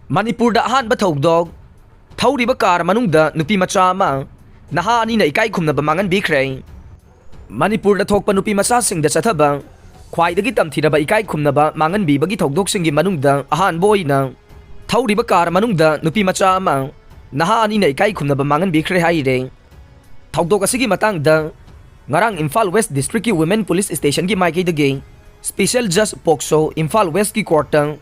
Manipur da ahan ba thogdog thawri ba kar manungda nupi macha ma naha ani na ikai khumna ba mangan bikhrei Manipur da thokpa nupi macha sing da chathaba khwaidagi tamthira ba ikai khumna ba mangan bi bagi thogdok singi manungda ahan boy na thawri ba kar manungda nupi macha ma naha ani na ikai khumna ba mangan bikhrei hai re thogdok asigi matang da ngarang Imphal West District ki Women Police Station ki maikei dagi Special Judge Pokso Imphal West ki court tang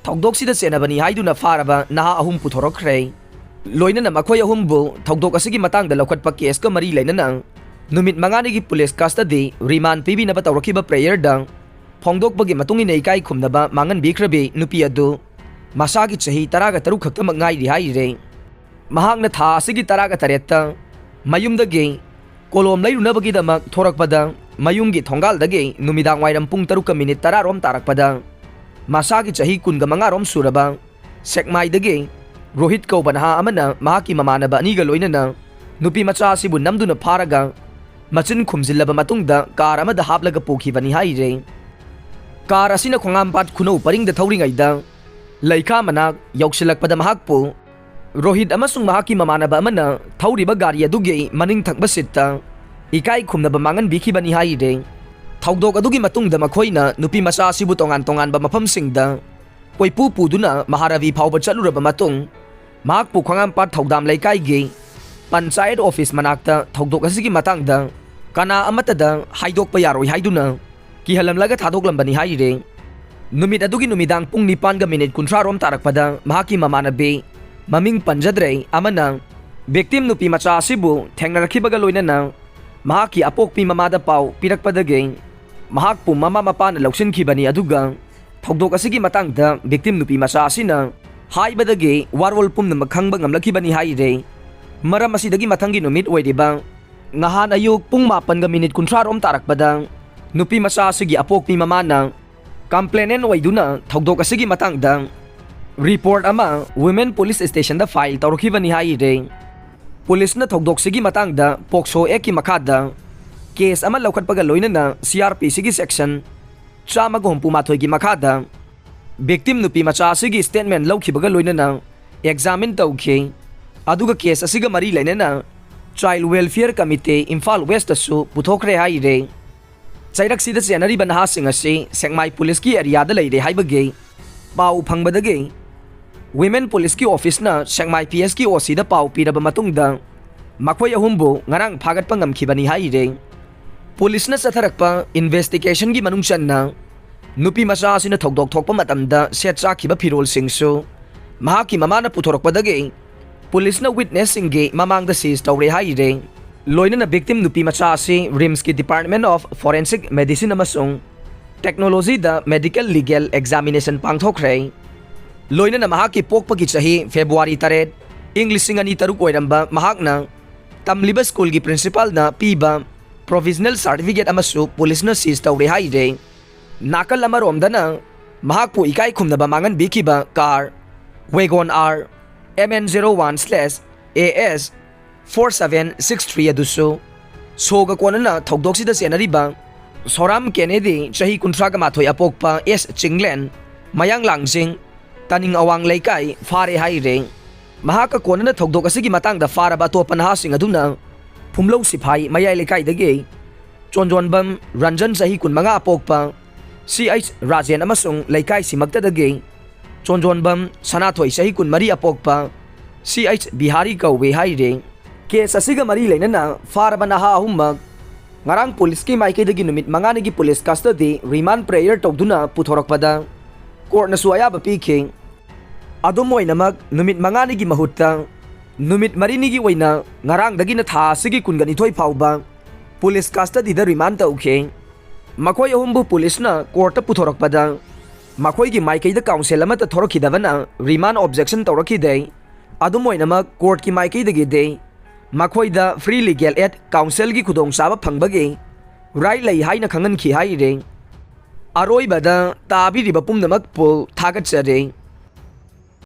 thogdok sida senabani haiduna faraba naha ahum puthorokhrei loinana makhoi ahum bu thogdok asigi matang da lokhatpa case ka mari lainana numit mangani gi police custody remand pibi na ba tawrakiba prayer dang phongdok bagi matungi nei kai khumnaba mangan bikhrabe nupi adu masagi chahi 13 khakta mangai ri hai re mahakna tha asigi 13 ta mayumdagi kolom lairunabagi damak thorakpada mayumgi thongal-dagi numidang wairam pung 3:10 rom tarakpada masagi chahi 15 rom suraba sekmai-dagi Rohit Kaubanaha amana mahaki mamanaba aniga loinana nupi macha asibu namduna pharaga machin khumjillaba matungda car amada haplaga pokhibani haire car asina khongampat khuno paringda thauringaida laika manak yausilakpada mahakpu Rohit amasung mahaki mamanaba amana thauriba gari adugi maning thakba sitta ikai khumnaba mangan bikhibani haire thawdok adugi matungda makhoina nupi macha asibu tongan ba mafamsingda koipu puduna Maharavi phawba chaluraba matung mahakpu khongampat thaudam laikai gi Panchayat office manakta thogdok asigi matangda kana amatada haidokpa yaroi haiduna kihalamlaga thadoklanbani haire numit adugi numidang pung 9:30 rom tarakpada mahaki mamanabe maming panjadre amana victim nupi macha asibu thengnarakhibaga loinana mahaki apokpi mamada pau pirakpadage mahakpu mama mapana lausinkhibani aduga thogdok asigi matangda victim nupi macha asina haibadage warwol pumna makhangba ngamlakhibani haire maram asidagi mathangi numit oiriba ngahan ayuk pung 9:30 rom tarakpada nupi macha asigi apokpi mamana complainant oiduna thogdok asigi matangda report ama Women Police Station da file tawrakhibani haire police na thogdok sigi matangda Pokso Act ki makhada case ama laukhatpaga loinana CRP sigi section 168 gi makhada victim nupi macha asigi statement laukhibaga loinana examine tawkhi aduga case asiga mari lainana Child Welfare Committee Imphal West asu puthokre haire chairak sida senari banha singasi Sengmai Police ki area da leire haibage pau phangbadage Women Police ki office na Sengmai PS ki OC da pau piraba matungda makhoi ahumbu ngarang phagat pangamkhibani haire police na satharakpa investigation gi manungchan na nupi macha asina thogdok thokpa matamda setcha khiba phirol singsu mahaki mamana puthorakpadage police na witness singe mamangda seize tawre haire loinana victim nupi macha asi RIMS ki Department of Forensic Medicine amasung technology da medical legal examination pangthokre loinana mahaki pokpagi chahi February 3 English singani taruk oiramba mahakna tamliba school gi principal na piba provisional certificate amasu police na seize tawre haire nakal amaromdana mahakpu ikai khumnaba mangan bikiba car Wagon R MN01/AS 4763 adusu soga konana thogdoksida senariba Soram Kennedy chahi 38 apokpa S Chinglen mayang langjing taning awang laikai fare haire mahaka konana thogdok asigi matangda faraba topanha sing aduna phumlo siphai mayai laikai dage chonjonbam Ranjan chahi 15 apokpa CH Rajen amasung laikai simakta dage chonjonbam Sanathoi chahi 13 apokpa CH Bihari Kauwe haire case asiga mari lainana farabana ha ahummak ngarang police ki maikei dagi numit mangani gi police custody remand prayer tawduna puthorakpada court na suaya ba pikhe adum oinamak numit mangani gi mahutta numit marini gi oina ngarang dagi na tha sigi kungani thoi phauba police custody da remand tawkhe makhoi ahumbu police na court puthorakpada makhoi gi maikei da council ama ta thorokhidabana remand objection tawrakhidei adum oinamak court ki maikei dagi de makhoi da free legal aid council gi khudong saba phangbage right lai haina khangan khi haire aroi bada tabi riba pumnamak pol thagat chare